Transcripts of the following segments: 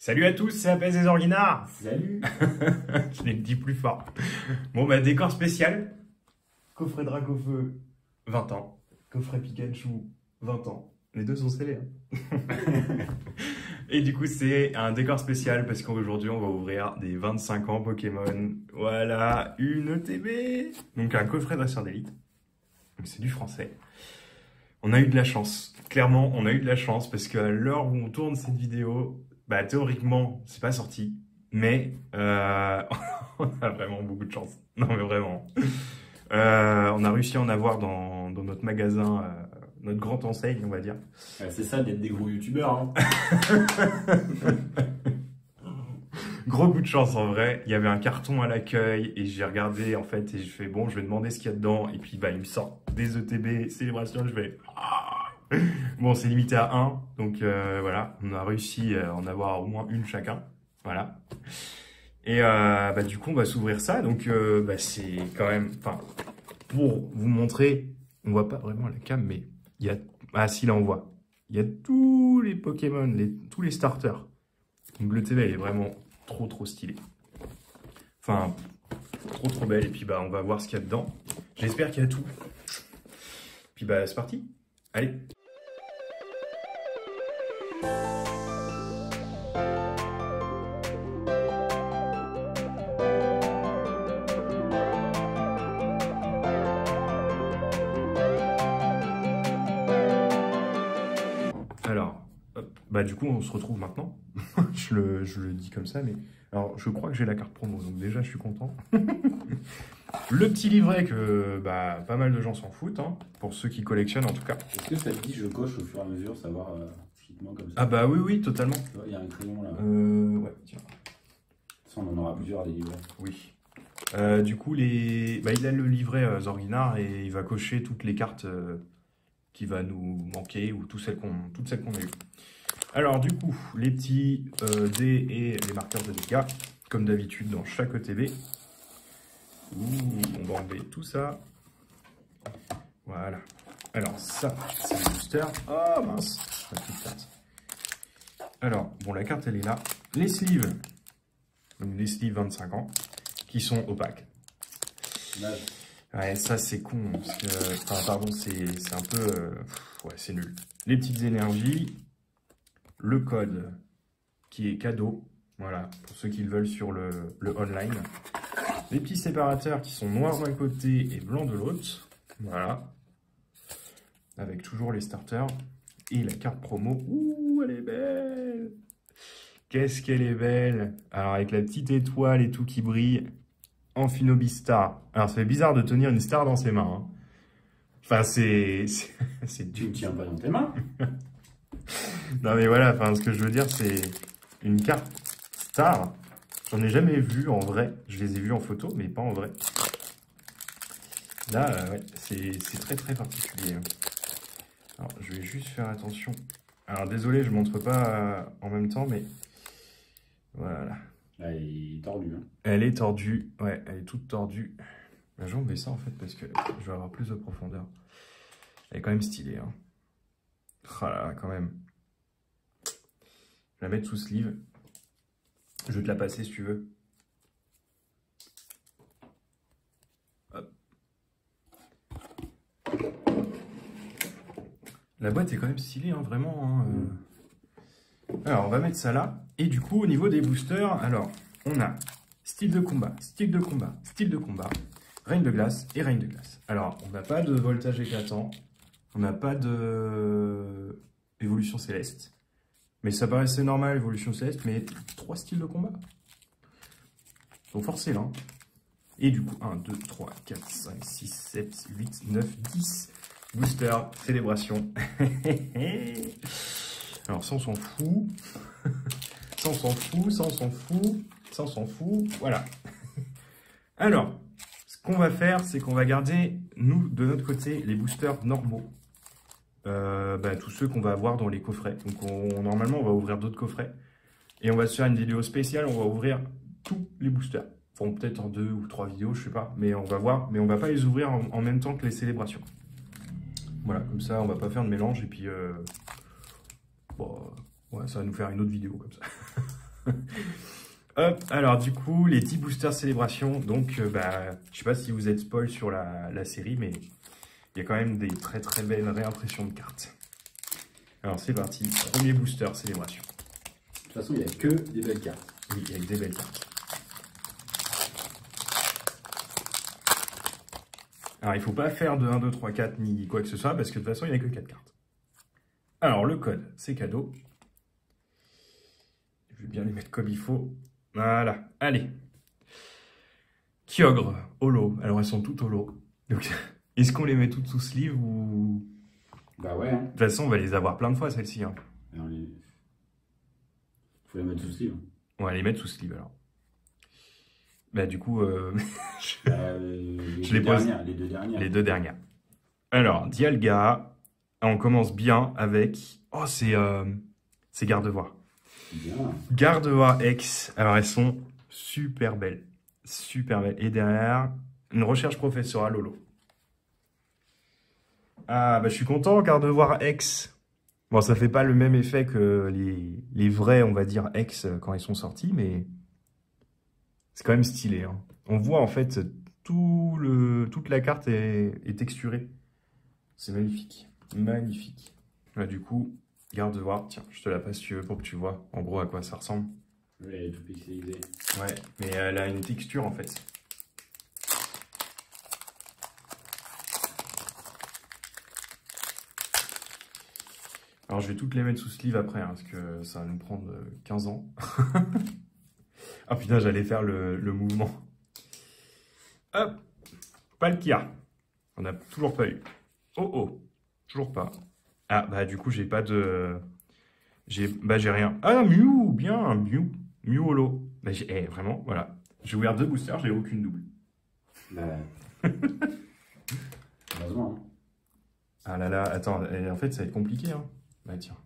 Salut à tous, c'est Apes et Zorguinard. Salut. Je l'ai dit plus fort. Bon bah décor spécial. Coffret Dracofeu, 20 ans. Coffret Pikachu, 20 ans. Les deux sont scellés. Hein. Et du coup c'est un décor spécial parce qu'aujourd'hui on va ouvrir des 25 ans Pokémon. Voilà, une ETB. Donc un coffret dresseur d'élite. Donc c'est du français. On a eu de la chance. Clairement, on a eu de la chance parce qu'à l'heure où on tourne cette vidéo, bah théoriquement, c'est pas sorti, mais on a vraiment beaucoup de chance. Non mais vraiment. On a réussi à en avoir dans notre magasin, notre grande enseigne, on va dire. C'est ça d'être des gros youtubeurs. Hein. Gros coup de chance en vrai. Il y avait un carton à l'accueil et j'ai regardé en fait et je fais bon, je vais demander ce qu'il y a dedans et puis bah il me sort des ETB célébration. Je vais bon, c'est limité à 1, donc voilà, on a réussi à en avoir au moins une chacun, voilà. Et bah, du coup, on va s'ouvrir ça, donc bah, c'est quand même, enfin, pour vous montrer, on voit pas vraiment la cam, mais il y a, ah si là on voit, il y a tous les Pokémon, tous les starters. Donc le TV est vraiment trop stylé. Enfin, trop belle, et puis bah on va voir ce qu'il y a dedans. J'espère qu'il y a tout. Puis bah c'est parti, allez. Alors, hop, bah du coup on se retrouve maintenant. je le dis comme ça, mais alors je crois que j'ai la carte promo, donc déjà je suis content. Le petit livret que bah, pas mal de gens s'en foutent, hein, pour ceux qui collectionnent en tout cas. Est-ce que ça te dit je coche au fur et à mesure, savoir ce qui te manque comme ça? Ah bah oui, totalement. Il y a un crayon là. Ouais, tiens. Ça, on en aura plusieurs des livrets. Oui. Du coup, bah, il a le livret Zorguinard et il va cocher toutes les cartes qui va nous manquer ou toutes celles qu'on a eues. Alors du coup, les petits dés et les marqueurs de dégâts, comme d'habitude dans chaque ETB. On va enlever tout ça. Voilà. Alors ça, c'est le booster. Oh mince, ma petite carte. Alors, bon, la carte, elle est là. Les sleeves, donc les sleeves 25 ans, qui sont opaques. Ouais, ça c'est con, parce que, enfin, pardon, c'est un peu, ouais, c'est nul. Les petites énergies, le code qui est cadeau, voilà, pour ceux qui le veulent sur le online. Les petits séparateurs qui sont noirs d'un côté et blancs de l'autre, voilà, avec toujours les starters. Et la carte promo, ouh, elle est belle! Qu'est-ce qu'elle est belle! Alors, avec la petite étoile et tout qui brille. Amphinobistar. Alors, ça fait bizarre de tenir une star dans ses mains. Hein. Enfin, c'est Tu ne tiens pas dans tes mains. Non, mais voilà, enfin, ce que je veux dire, c'est une carte star. J'en ai jamais vu en vrai. Je les ai vus en photo, mais pas en vrai. Là, ouais, c'est très particulier. Hein. Alors, je vais juste faire attention. Alors, désolé, je ne montre pas en même temps, mais voilà. Elle est tordue. Hein. Elle est tordue, ouais, elle est toute tordue. Je vais enlever ça en fait parce que je vais avoir plus de profondeur. Elle est quand même stylée. Hein. Oh là là, quand même. Je vais la mettre sous sleeve. Je vais te la passer si tu veux. Hop. La boîte est quand même stylée, hein, vraiment. Hein, Alors, on va mettre ça là. Et du coup, au niveau des boosters, alors, on a style de combat, style de combat, style de combat, règne de glace et règne de glace. Alors, on n'a pas de voltage éclatant, on n'a pas de évolution céleste. Mais ça paraissait normal, évolution céleste, mais 3 styles de combat. Donc, forcez là. Hein. Et du coup, 1, 2, 3, 4, 5, 6, 7, 8, 9, 10 boosters, célébration. Alors, ça, on s'en fout. Ça, on s'en fout. Ça, on s'en fout. Ça, on s'en fout. Voilà. Alors, ce qu'on va faire, c'est qu'on va garder, nous, de notre côté, les boosters normaux. Bah, tous ceux qu'on va avoir dans les coffrets. Donc, normalement, on va ouvrir d'autres coffrets. Et on va se faire une vidéo spéciale. On va ouvrir tous les boosters. Enfin, peut-être en 2 ou 3 vidéos, je sais pas. Mais on va voir. Mais on va pas les ouvrir en même temps que les célébrations. Voilà, comme ça, on va pas faire de mélange. Et puis... bon, ouais, ça va nous faire une autre vidéo comme ça. Hop, alors du coup, les 10 boosters célébration. Donc, je sais pas si vous êtes spoil sur la série, mais il y a quand même des très très belles réimpressions de cartes. Alors c'est parti, premier booster célébration. De toute façon, il n'y a que des belles cartes. Oui, avec des belles cartes. Alors, il ne faut pas faire de 1, 2, 3, 4 ni quoi que ce soit, parce que de toute façon, il n'y a que 4 cartes. Alors, le code, c'est cadeau. Je vais bien les mettre comme il faut. Voilà, allez. Kyogre, holo. Alors, elles sont toutes holo. Donc, est-ce qu'on les met toutes sous sleeve ou... Bah ouais. Hein. De toute façon, on va les avoir plein de fois, celles-ci. Hein. Faut les mettre sous sleeve. On va les mettre sous sleeve, alors. Bah, du coup... je les pose. Les deux dernières. Les deux dernières. Alors, Dialga. On commence bien avec... Oh, c'est Gardevoir. Bien. Gardevoir X. Alors, elles sont super belles. Super belles. Et derrière, une recherche professorale holo. Ah, bah, je suis content, Gardevoir X. Bon, ça fait pas le même effet que les vrais, on va dire, X quand ils sont sortis, mais c'est quand même stylé. Hein. On voit, en fait, toute la carte est texturée. C'est magnifique. Magnifique. Là, du coup, Gardevoir, tiens, je te la passe si tu veux pour que tu vois en gros à quoi ça ressemble. Oui, elle est tout pixelisée. Ouais, mais elle a une texture en fait. Alors, je vais toutes les mettre sous sleeve après, hein, parce que ça va nous prendre 15 ans. Ah putain, j'allais faire le mouvement. Hop, Palkia. On n'a toujours pas eu. Oh oh, toujours pas. Ah bah du coup, j'ai pas de... j'ai rien. Ah, Mew, bien, Mew. Mew holo. Bah, vraiment, voilà. J'ai ouvert 2 boosters, j'ai aucune double. Bah... Heureusement. Hein. Ah là là, attends, en fait, ça va être compliqué. Hein. Bah tiens.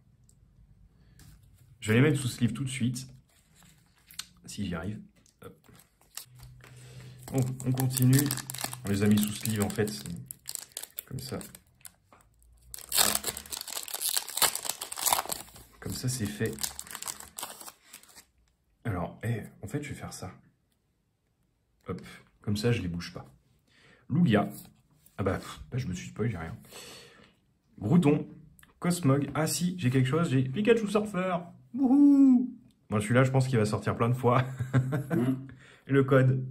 Je vais les mettre sous sleeve tout de suite. Si j'y arrive. Hop. On continue. On les a mis sous sleeve, en fait. Comme ça. Comme ça, c'est fait. Alors, en fait, je vais faire ça. Hop. Comme ça, je les bouge pas. Lugia. Ah bah, je me suis spoil, j'ai rien. Groudon. Cosmog. Ah si, j'ai quelque chose. J'ai Pikachu Surfer. Wouhou! Bon, celui-là, je pense qu'il va sortir plein de fois. Et le code.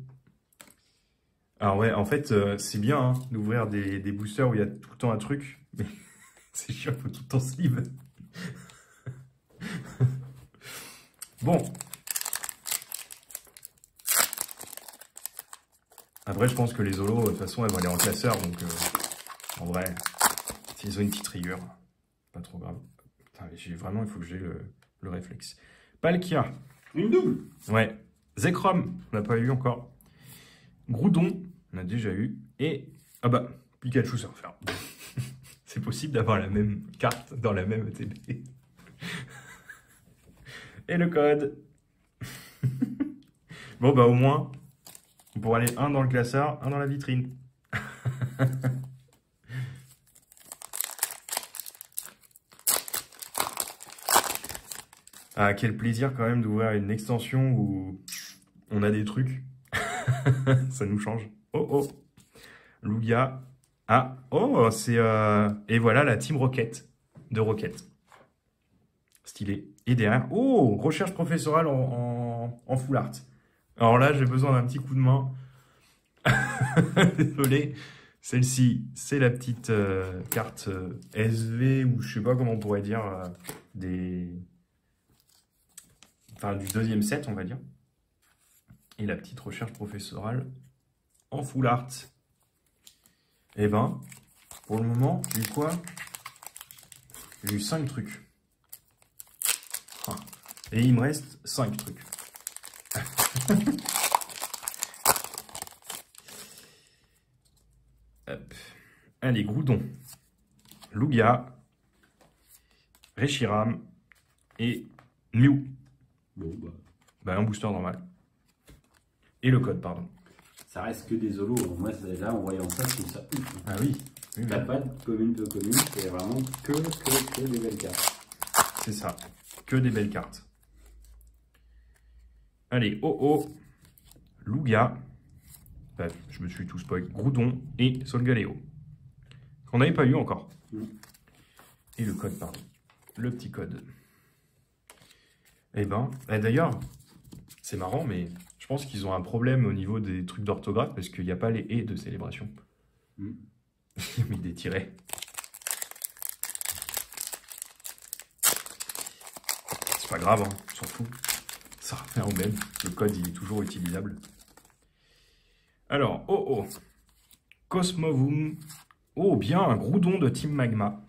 Alors ouais, en fait, c'est bien hein, d'ouvrir des boosters où il y a tout le temps un truc. Mais c'est chiant, il faut tout le temps sleeve. Bon. Après, je pense que les holos, de toute façon, elles vont aller en classeur. Donc, en vrai, s'ils ont une petite rigueur, pas trop grave. Putain, vraiment, il faut que j'ai le réflexe. Palkia. Une double. Ouais. Zekrom, on n'a pas eu encore. Groudon, on a déjà eu. Et, ah bah, Pikachu Surfer. C'est possible d'avoir la même carte dans la même ETB. Et le code. Bon, bah au moins, on pourra aller un dans le classeur, un dans la vitrine. Ah, quel plaisir quand même d'ouvrir une extension où on a des trucs. Ça nous change. Oh, oh. Lugia. Ah, oh, c'est... Et voilà la Team Rocket de Rocket. Stylé. Et derrière, oh, recherche professorale en full art. Alors là, j'ai besoin d'un petit coup de main. Désolé. Celle-ci, c'est la petite carte SV, ou je sais pas comment on pourrait dire, enfin, du deuxième set, on va dire. Et la petite recherche professorale en full art. Et ben, pour le moment, j'ai eu quoi? J'ai eu 5 trucs. Et il me reste 5 trucs. Hop. Allez, Groudon, Lugia, Reshiram et Mew. Bon, bah, un booster normal. Et le code, pardon. Ça reste que des holos. Moi, là, en voyant ça, je trouve ça ouf. Ah oui. T'as pas de commune, peu commune. C'est vraiment que des belles cartes. C'est ça. Que des belles cartes. Allez, oh, Luga. Bah, je me suis tout spoil. Groudon et Solgaleo. Qu'on n'avait pas eu encore. Et le code, pardon. Le petit code. Eh ben, d'ailleurs, c'est marrant, mais je pense qu'ils ont un problème au niveau des trucs d'orthographe parce qu'il n'y a pas les « et » de célébration. Ils ont mis des tirets. C'est pas grave, hein, on s'en fout. Ça revient au même. Le code, il est toujours utilisable. Alors, oh. Cosmovum. Oh, bien, un Groudon de Team Magma.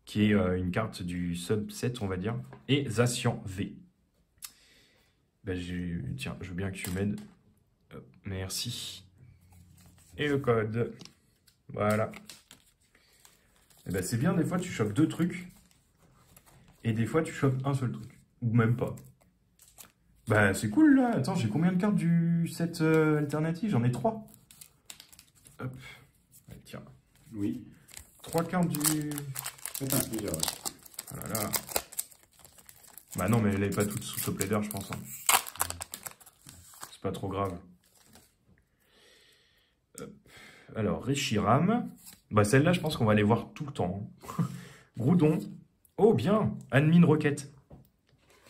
Qui est une carte du subset, on va dire. Et Zacian V. Ben, tiens, je veux bien que tu m'aides. Merci. Et le code. Voilà. Et ben, c'est bien, des fois, tu chopes 2 trucs. Et des fois, tu chopes un seul truc. Ou même pas. Bah, c'est cool, là. Attends, j'ai combien de cartes du set alternatif? J'en ai 3. Hop. Allez, tiens. Oui. 3 cartes du... C'est un plusieurs, ouais. Oh là là. Bah non, mais elle n'avait pas toutes sous top leader, je pense. Hein. C'est pas trop grave. Alors, Reshiram. Bah, celle-là, je pense qu'on va les voir tout le temps. Groudon. Oh, bien. Admin Rocket.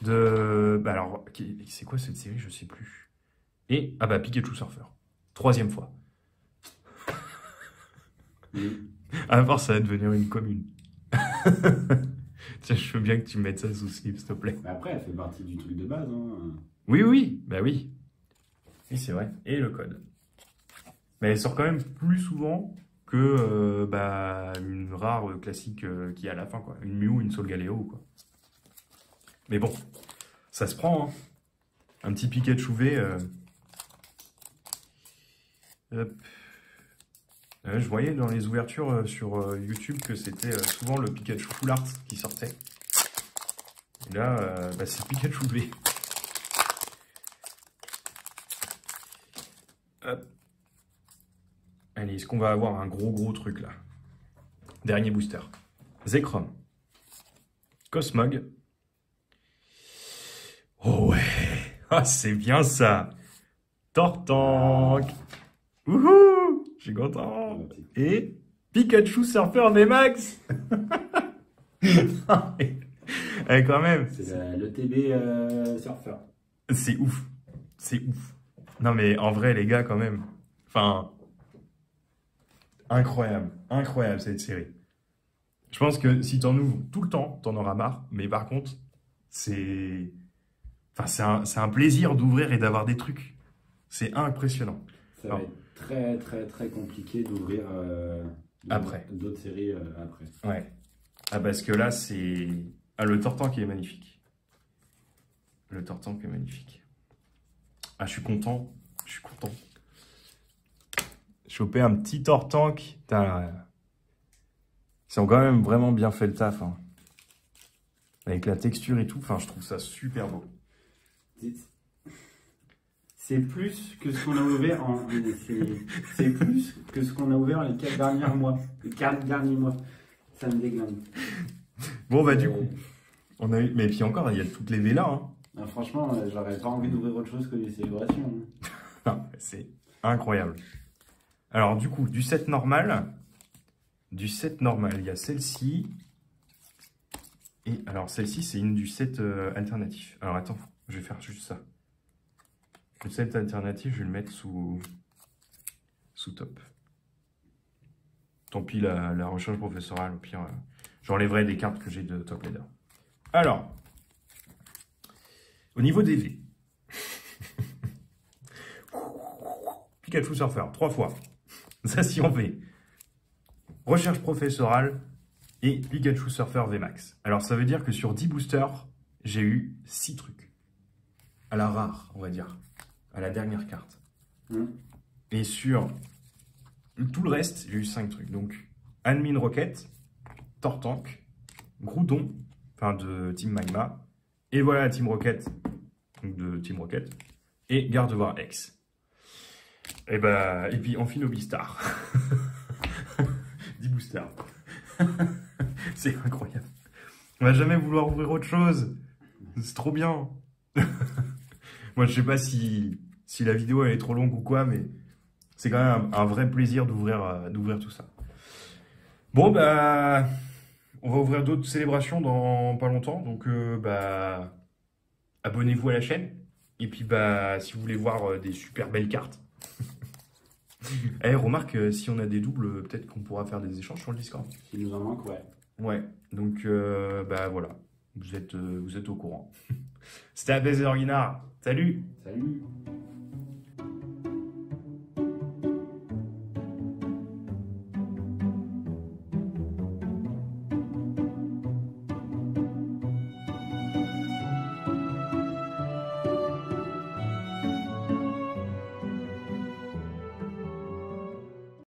Bah alors, c'est quoi cette série? Je sais plus. Et, ah bah, Pikachu Surfer. 3e fois. À part, ça va devenir une commune. Tiens, je veux bien que tu me mettes ça sous slip, s'il te plaît. Mais après, elle fait partie du truc de base. Hein. Oui, bah oui. Et c'est vrai. Et le code. Mais elle sort quand même plus souvent que bah, une rare classique qui est à la fin, quoi. Une Mew, une Solgaleo, quoi. Mais bon, ça se prend, hein. Un petit Pikachu V. Hop. Je voyais dans les ouvertures sur YouTube que c'était souvent le Pikachu Full Art qui sortait. Et là, bah, c'est Pikachu V. Hop. Allez, est-ce qu'on va avoir un gros truc là? Dernier booster. Zekrom. Cosmog. Oh ouais. Ah, c'est bien ça. Tortank. Wouhou. Je suis content. Et Pikachu Surfer VMAX. Eh, quand même. C'est le TB Surfer. C'est ouf. C'est ouf. Non mais en vrai les gars quand même. Enfin... Incroyable. Incroyable cette série. Je pense que si t'en ouvres tout le temps, t'en auras marre. Mais par contre, c'est... Enfin, c'est un plaisir d'ouvrir et d'avoir des trucs. C'est impressionnant. Ça va être très compliqué d'ouvrir après d'autres séries après. Ouais. Ah, parce que là, c'est... Ah, le Tortank est magnifique. Le Tortank est magnifique. Ah, je suis content. Je suis content. Choper un petit Tortank. Ils ont quand même vraiment bien fait le taf. Hein. Avec la texture et tout. Enfin, je trouve ça super beau. C'est plus que ce qu'on a ouvert C'est plus que ce qu'on a ouvert les 4 derniers mois. Les 4 derniers mois. Ça me déglingue. Bon, bah, du coup, on a eu... Mais puis encore, il y a toutes les vélas. Hein. Non, franchement, j'aurais pas envie d'ouvrir autre chose que les célébrations. Hein. C'est incroyable. Alors, du coup, du set normal, il y a celle-ci. Et alors, celle-ci, c'est une du set alternatif. Alors, attends, je vais faire juste ça. Le set alternatif, je vais le mettre sous top. Tant pis, la recherche professorale, au pire, j'enlèverai des cartes que j'ai de top leader. Alors, au niveau des V. Pikachu Surfer, 3 fois. Zacian V. Recherche professorale et Pikachu Surfer VMAX. Alors, ça veut dire que sur 10 boosters, j'ai eu 6 trucs. À la rare, on va dire. À la dernière carte. Et sur tout le reste, j'ai eu 5 trucs. Donc, Admin Rocket, Tortank, Groudon, enfin de Team Magma. Et voilà la Team Rocket, donc de Team Rocket. Et Gardevoir X. Et puis on finit au Beastar. 10 boosters. C'est incroyable. On va jamais vouloir ouvrir autre chose. C'est trop bien. Moi, je sais pas si la vidéo elle est trop longue ou quoi, mais c'est quand même un vrai plaisir d'ouvrir tout ça. Bon, bah, on va ouvrir d'autres célébrations dans pas longtemps, donc bah, abonnez-vous à la chaîne. Et puis, bah, si vous voulez voir des super belles cartes. Eh, remarque, si on a des doubles, peut-être qu'on pourra faire des échanges sur le Discord. S'il nous en manque, ouais. Ouais, donc bah voilà, vous êtes au courant. C'était Abdel Guinard. Salut! Salut.